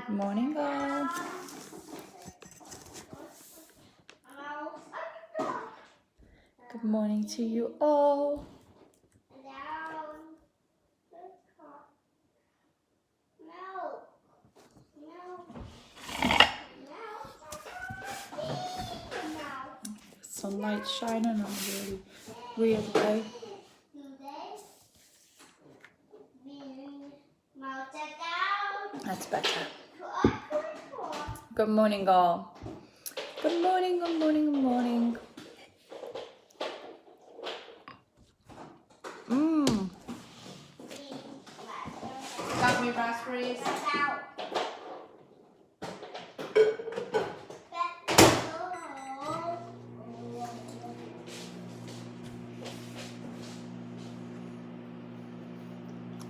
Good morning, all. Good morning to you all. Sunlight shining on a really weird way. That's better. Good morning, all. Good morning, good morning, good morning. Got me raspberries.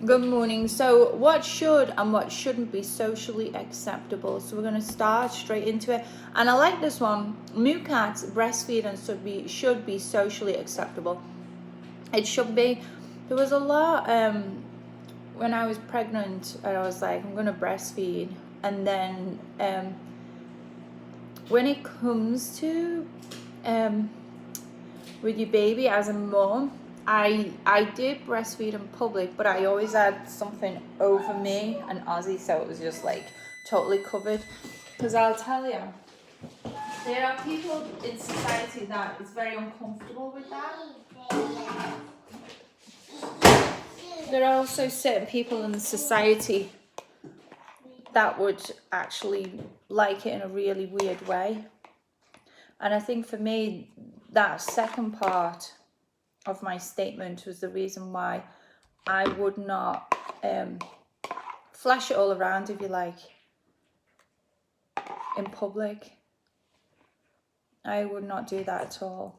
Good morning. So what should and what shouldn't be socially acceptable? So we're going to start straight into it. And I like this one. New cats breastfeeding should be socially acceptable. It should be. There was a lot when I was pregnant, I was like, I'm going to breastfeed. And then when it comes to with your baby as a mum, I did breastfeed in public, but I always had something over me and Ozzy, so it was just like totally covered. Because I'll tell you, there are people in society that is very uncomfortable with that. There are also certain people in society that would actually like it in a really weird way. And I think for me, that second part of my statement was the reason why I would not flash it all around, if you like, in public. I would not do that at all.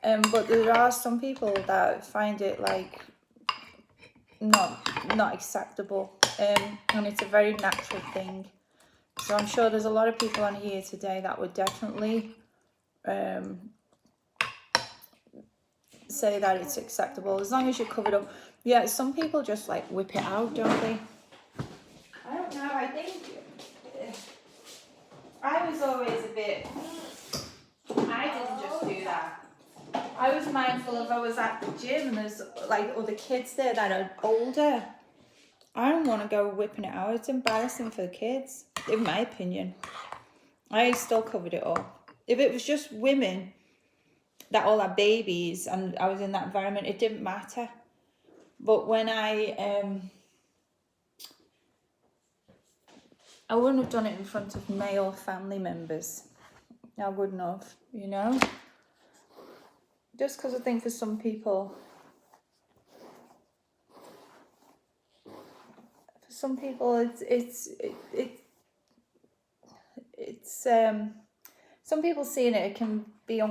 But there are some people that find it like not acceptable, and it's a very natural thing. So I'm sure there's a lot of people on here today that would definitely say that it's acceptable as long as you're covered up. Yeah, some people just like whip it out, don't they? I don't know. I think I was always a bit. I didn't just do that. I was mindful if I was at the gym and there's like other kids there that are older. I don't want to go whipping it out. It's embarrassing for the kids, in my opinion. I still covered it up. If it was just women that all had babies and I was in that environment, it didn't matter. But when I wouldn't have done it in front of male family members. I wouldn't have, you know. Just because I think for some people, some people seeing it can be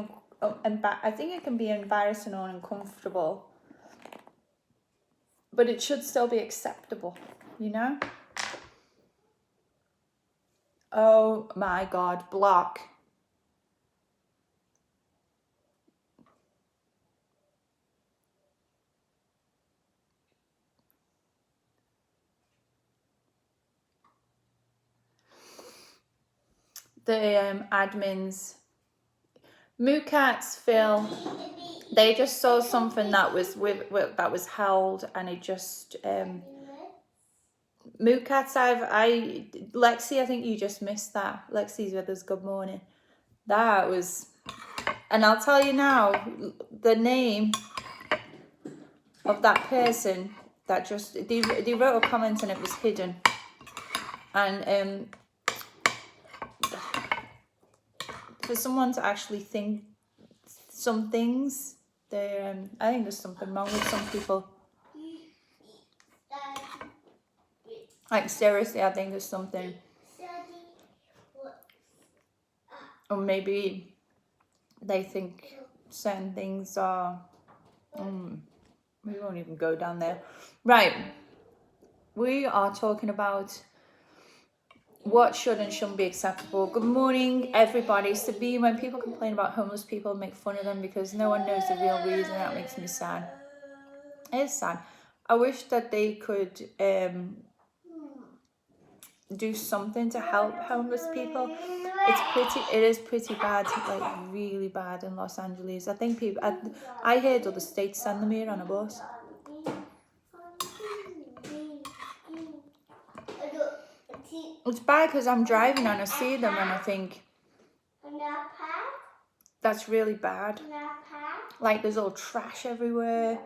I think it can be embarrassing or uncomfortable, but it should still be acceptable, you know. Oh my God, block. The admins, Moo Cats, Phil, they just saw something that was held, and it just Moo Cats. Lexi, I think you just missed that. Lexi's with us. Good morning. That was, and I'll tell you now, the name of that person that just they wrote a comment and it was hidden, and for someone to actually think some things, I think there's something wrong with some people. Like seriously, I think there's something, or maybe they think certain things are. We won't even go down there. Right, we are talking about what should and shouldn't be acceptable. Good morning, everybody. Sabine, when people complain about homeless people, make fun of them because no one knows the real reason, that makes me sad. It is sad. I wish that they could do something to help homeless people. It is pretty bad, like really bad in Los Angeles. I think I heard other states send them here on a bus. It's bad because I'm driving and I see them and I think, that's really bad. Like there's all trash everywhere.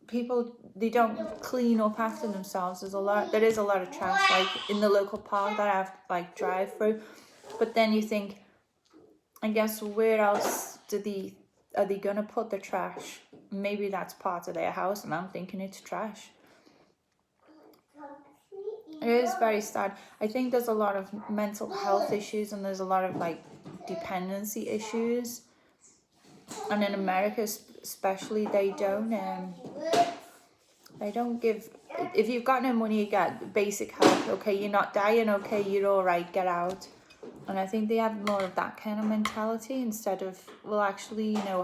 People, they don't clean up after themselves. There is a lot of trash, like in the local park that I have like drive through. But then you think, I guess where else are they gonna put the trash? Maybe that's part of their house, and I'm thinking it's trash. It is very sad. I think there's a lot of mental health issues, and there's a lot of like dependency issues. And in America, especially, they don't give. If you've got no money, you get basic help. Okay, you're not dying. Okay, you're all right. Get out. And I think they have more of that kind of mentality instead of, well, actually, you know,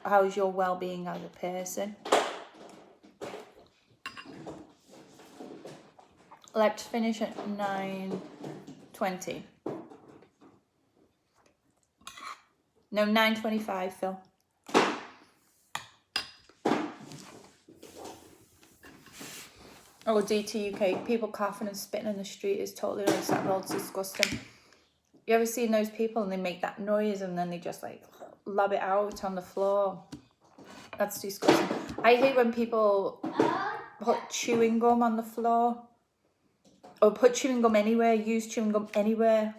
how's your well-being as a person? Let's finish at 9:20. No, 9:25, Phil. Oh, DTUK, people coughing and spitting in the street is totally unacceptable. It's disgusting. You ever seen those people and they make that noise and then they just like lob it out on the floor? That's disgusting. I hate when people put chewing gum on the floor. Or put chewing gum anywhere, use chewing gum anywhere.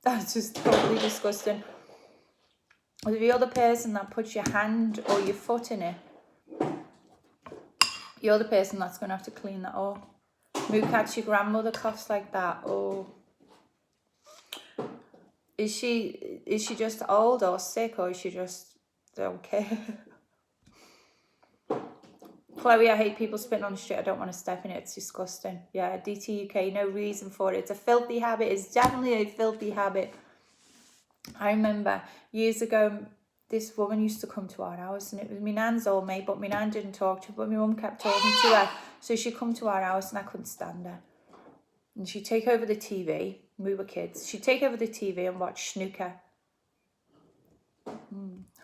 That's just totally disgusting. If you're the person that puts your hand or your foot in it, you're the person that's going to have to clean that up. Mookat, your grandmother coughs like that. Oh. Is she just old or sick, or is she just don't care? Chloe, I hate people spitting on the street. I don't want to step in it. It's disgusting. Yeah, DTUK, no reason for it. It's a filthy habit. It's definitely a filthy habit. I remember years ago, this woman used to come to our house, and it was my nan's old mate, but my nan didn't talk to her, but my mum kept talking to her. So she'd come to our house, and I couldn't stand her. And she'd take over the TV. We were kids. She'd take over the TV and watch snooker.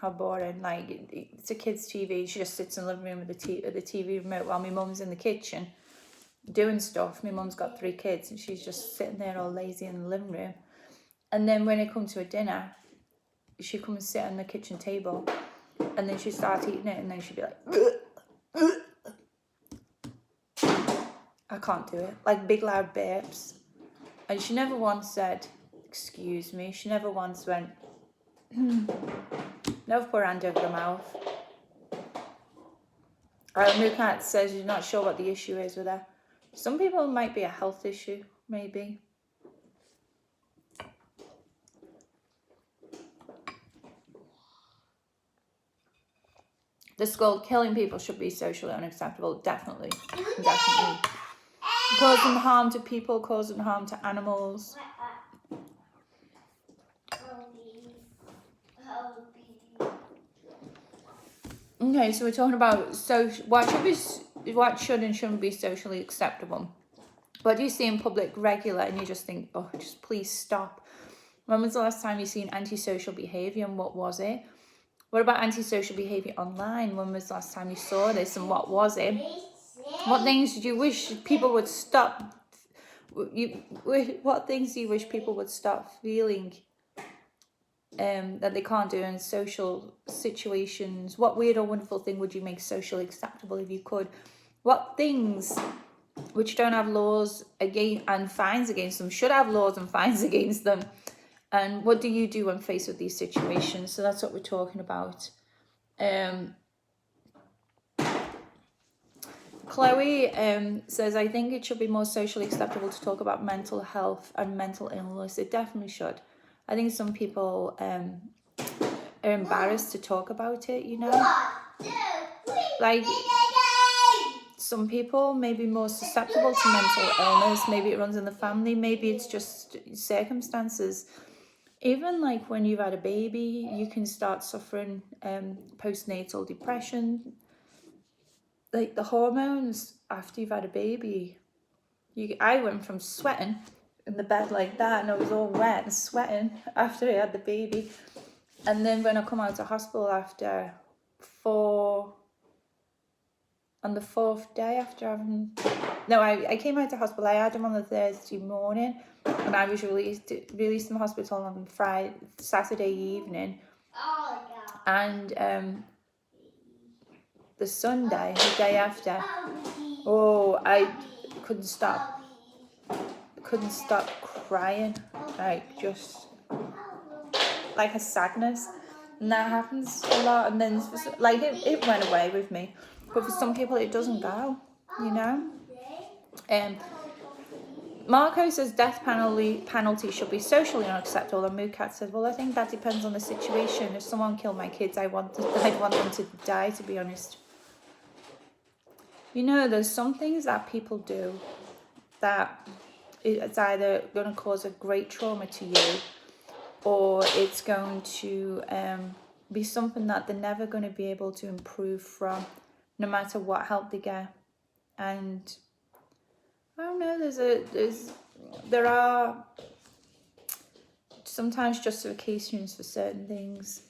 How boring. Like, it's a kid's TV. She just sits in the living room with the TV remote while my mum's in the kitchen doing stuff. My mum's got 3 kids, and she's just sitting there all lazy in the living room. And then when it comes to a dinner, she'd come and sit on the kitchen table, and then she'd start eating it, and then she'd be like, I can't do it. Like big loud burps. And she never once said, excuse me. She never once went, never put her hand over her mouth. Mookat says you're not sure what the issue is with her. Some people might be a health issue, maybe. The skull, killing people should be socially unacceptable. Definitely. Causing harm to people, causing harm to animals. Okay, so we're talking about what should and shouldn't be socially acceptable. What do you see in public regular and you just think, oh, just please stop? When was the last time you seen antisocial behaviour, and what was it? What about antisocial behaviour online? When was the last time you saw this, and what was it? What things did you wish people would stop? What things do you wish people would stop feeling that they can't do in social situations? What weird or wonderful thing would you make socially acceptable if you could? What things which don't have laws against and fines against them should have laws and fines against them? And what do you do when faced with these situations? So that's what we're talking about. Chloe says, I think it should be more socially acceptable to talk about mental health and mental illness. It definitely should. I think some people are embarrassed to talk about it, you know? Like, some people may be more susceptible to mental illness. Maybe it runs in the family. Maybe it's just circumstances. Even like when you've had a baby, you can start suffering postnatal depression. Like the hormones after you've had a baby, I went from sweating in the bed like that, and I was all wet and sweating after I had the baby. And then when I come out of hospital after on the 4th day after having, no, I came out of hospital. I had him on the Thursday morning, and I was released from hospital on Saturday evening. And the Sunday, the day after, I couldn't stop crying, like just like a sadness. And that happens a lot, and then like it went away with me, but for some people it doesn't go, you know. Marco says death penalty should be socially unacceptable, and Mookat says, well, I think that depends on the situation. If someone killed my kids, I'd want them to die, to be honest. You know, there's some things that people do that it's either going to cause a great trauma to you, or it's going to be something that they're never going to be able to improve from, no matter what help they get. And I don't know, there are sometimes justifications for certain things.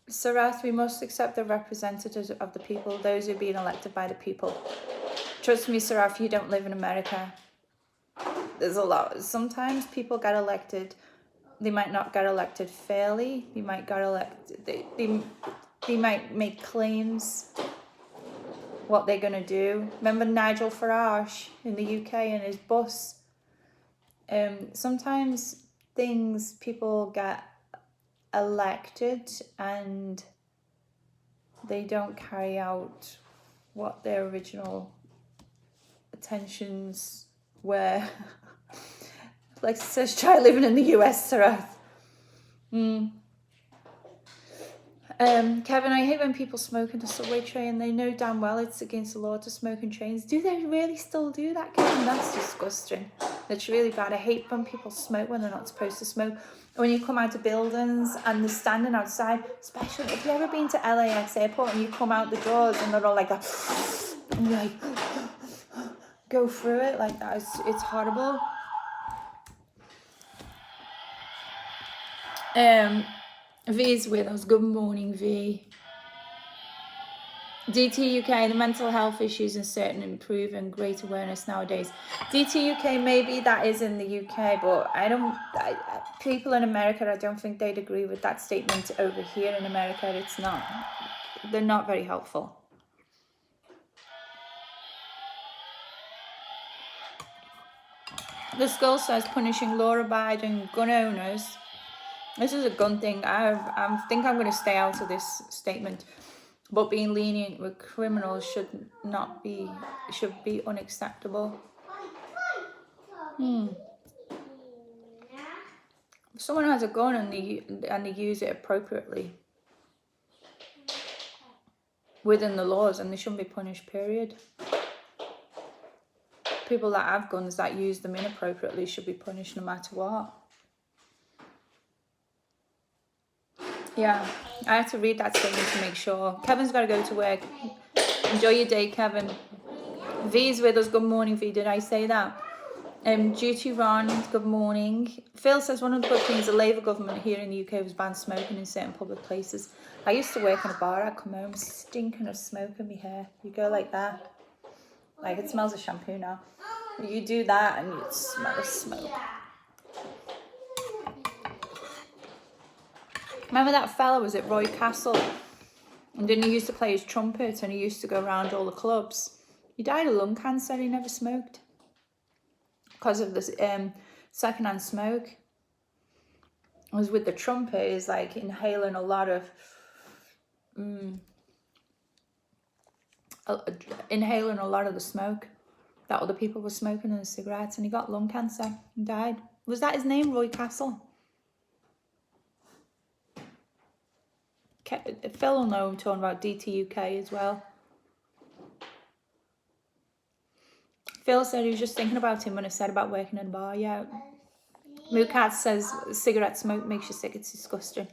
Sarath, we must accept the representatives of the people, those who are being elected by the people. Trust me, Sarath, you don't live in America. There's a lot. Sometimes people get elected. They might not get elected fairly. They might get elected. They might make claims what they're going to do. Remember Nigel Farage in the UK and his bus? Sometimes people get elected and they don't carry out what their original intentions were. Like it says, try living in the US, Sarah. Kevin, I hate when people smoke in the subway train. They know damn well it's against the law to smoke in trains. Do they really still do that, Kevin? That's disgusting. That's really bad. I hate when people smoke when they're not supposed to smoke. When you come out of buildings and they're standing outside, especially if you've ever been to LAX airport and you come out the doors and they're all like that, and you like go through it like that. It's horrible. V's with us. Good morning, V. DT UK, the mental health issues in certain improve and great awareness nowadays. DT UK, maybe that is in the UK, but people in America, I don't think they'd agree with that statement over here in America. It's not. They're not very helpful. The skull says punishing law-abiding gun owners. This is a gun thing. I think I'm going to stay out of this statement. But being lenient with criminals should be unacceptable. If someone has a gun and they use it appropriately within the laws, and they shouldn't be punished, period. People that have guns that use them inappropriately should be punished no matter what. Yeah, I have to read that statement to make sure. Kevin's got to go to work. Enjoy your day, Kevin. V's with us. Good morning, V. Did I say that? Duty Ron, good morning. Phil says one of the good things the Labour government here in the UK was banned smoking in certain public places. I used to work in a bar. I'd come home stinking of smoke in my hair. You go like that. Like it smells of shampoo now. You do that and you smell of smoke. Remember that fella, was it Roy Castle? And then he used to play his trumpet and he used to go around all the clubs. He died of lung cancer. He never smoked because of this secondhand smoke. It was with the trumpet, is like inhaling a lot of the smoke that other people were smoking in the cigarettes, and he got lung cancer and died. Was that his name, Roy Castle? Phil will know I'm talking about DT UK as well. Phil said he was just thinking about him when I said about working in a bar. Yeah. Mookat says cigarette smoke makes you sick. It's disgusting.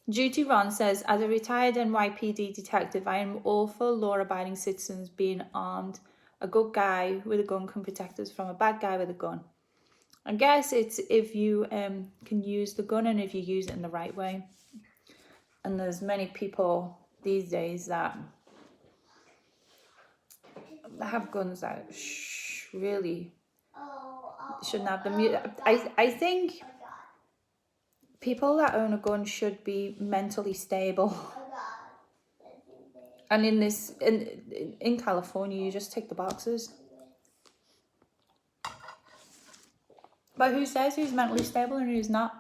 Duty Ron says, as a retired NYPD detective, I am all for law-abiding citizens being armed. A good guy with a gun can protect us from a bad guy with a gun. I guess it's if you can use the gun and if you use it in the right way. And there's many people these days that have guns that really shouldn't have them. I think people that own a gun should be mentally stable. And in California, you just tick the boxes. But who says who's mentally stable and who's not?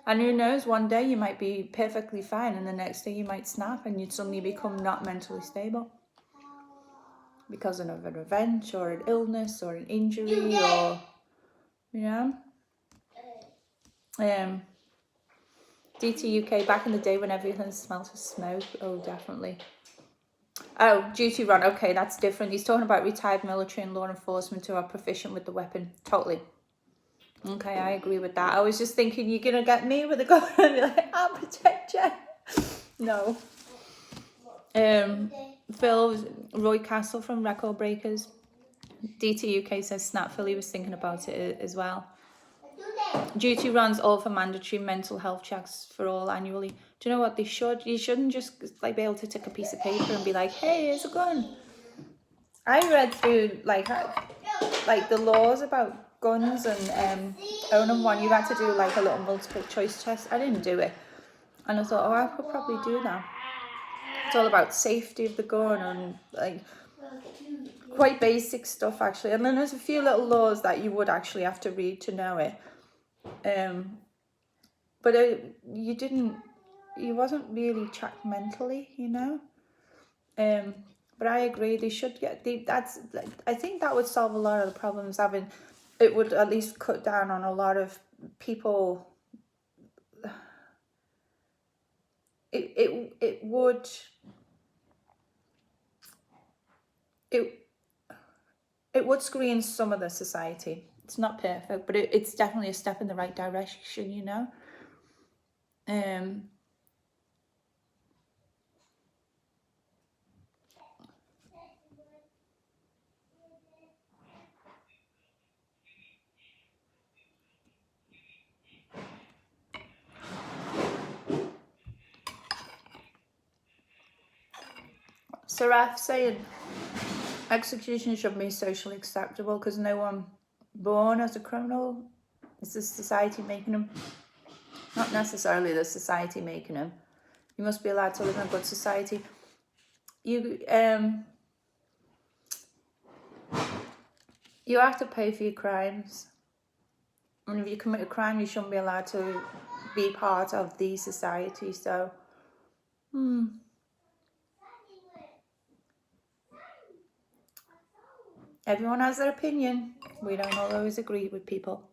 And who knows, one day you might be perfectly fine and the next day you might snap and you'd suddenly become not mentally stable. Because of an event or an illness or an injury or, you know. DT UK, back in the day when everything smelled of smoke. Oh, definitely. Oh, Duty Ron. Okay, that's different. He's talking about retired military and law enforcement who are proficient with the weapon. Totally. Okay, I agree with that. I was just thinking, you're going to get me with a gun and be like, I'll protect you. No. Phil, Roy Castle from Record Breakers. DT UK says Snap Philly was thinking about it as well. Duty Ron's all for mandatory mental health checks for all annually. Do you know what they should? You shouldn't just like be able to take a piece of paper and be like, hey, here's a gun. I read through like the laws about guns and owning one. You had to do like a little multiple choice test. I didn't do it. And I thought, oh, I could probably do that. It's all about safety of the gun and like quite basic stuff actually. And then there's a few little laws that you would actually have to read to know it. But you wasn't really tracked mentally, you know. But I agree, they should get I think that would solve a lot of the problems having. It would at least cut down on a lot of people. It would screen some of the society. It's not perfect, but it's definitely a step in the right direction, you know. Saraf saying execution should be socially acceptable because no one born as a criminal. It's the society making them. Not necessarily the society making them. You must be allowed to live in a good society. You have to pay for your crimes. And if you commit a crime, you shouldn't be allowed to be part of the society. So, everyone has their opinion. We don't always agree with people.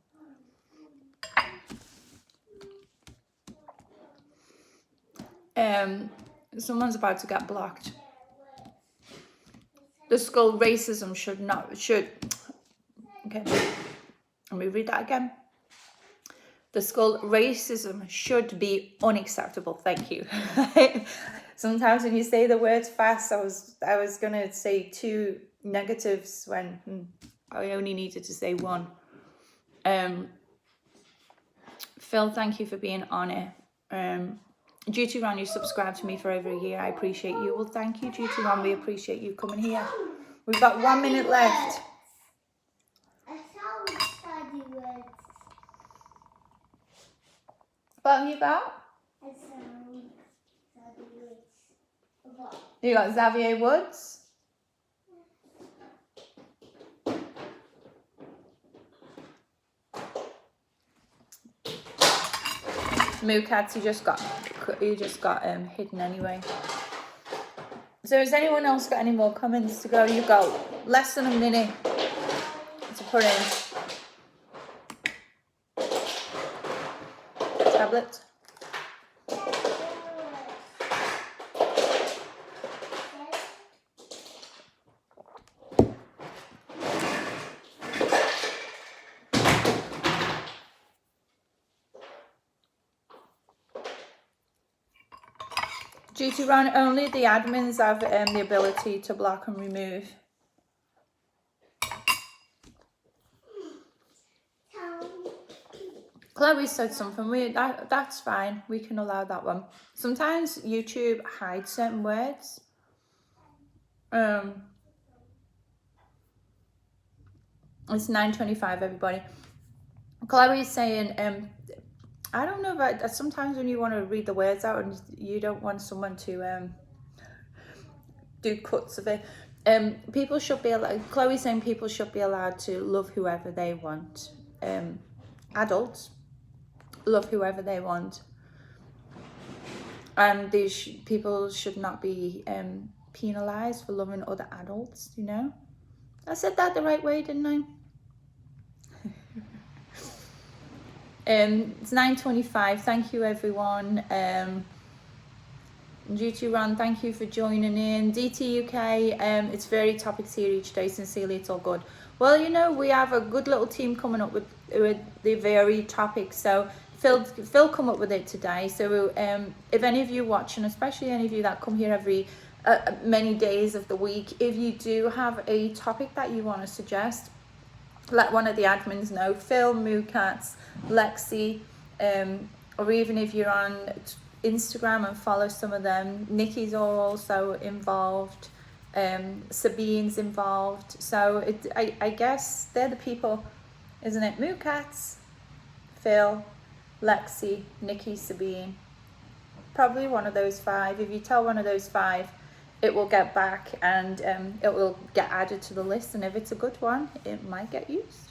Someone's about to get blocked. The skull racism should. Okay, let me read that again. The skull racism should be unacceptable. Thank you. Sometimes when you say the words fast, I was gonna say two negatives when I only needed to say one. Phil, thank you for being on it. Duty Ron, you subscribed to me for over a year. I appreciate you. Well, thank you, Duty Ron. We appreciate you coming here. We've got 1 minute left. What have you got? You got Xavier Woods. Moocats, you just got hidden anyway. So has anyone else got any more comments to go? You've got less than a minute to put in. Tablet. Due to Ron, only the admins have the ability to block and remove. Chloe said something weird. That's fine. We can allow that one. Sometimes YouTube hides certain words. It's 9:25, everybody. Chloe is saying, I don't know about that. Sometimes when you want to read the words out and you don't want someone to do cuts of it. People should be allowed. Chloe's saying people should be allowed to love whoever they want. Adults love whoever they want, and these people should not be penalized for loving other adults. You know, I said that the right way, didn't I? It's 9:25. Thank you, everyone. GT Ron, thank you for joining in. DT UK, it's very topics here each day. Sincerely, it's all good. Well, you know, we have a good little team coming up with the varied topics. So Phil come up with it today. So if any of you watching, especially any of you that come here every many days of the week, if you do have a topic that you want to suggest, let one of the admins know. Phil, Moocats, Lexi, or even if you're on Instagram and follow some of them, Nikki's also involved, Sabine's involved. So I guess they're the people, isn't it? Moocats, Phil, Lexi, Nikki, Sabine. Probably one of those five. If you tell one of those five, it will get back and it will get added to the list, and if it's a good one, it might get used.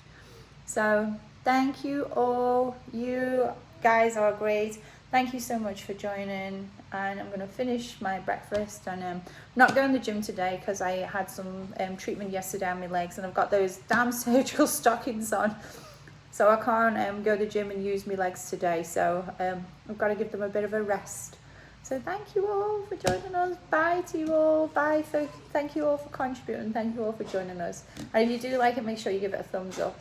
So thank you all. You guys are great. Thank you so much for joining, and I'm going to finish my breakfast, and I'm not going to the gym today because I had some treatment yesterday on my legs, and I've got those damn surgical stockings on, so I can't go to the gym and use my legs today. So I've got to give them a bit of a rest. So thank you all for joining us. Bye to you all. Bye. Thank you all for contributing. Thank you all for joining us. And if you do like it, make sure you give it a thumbs up.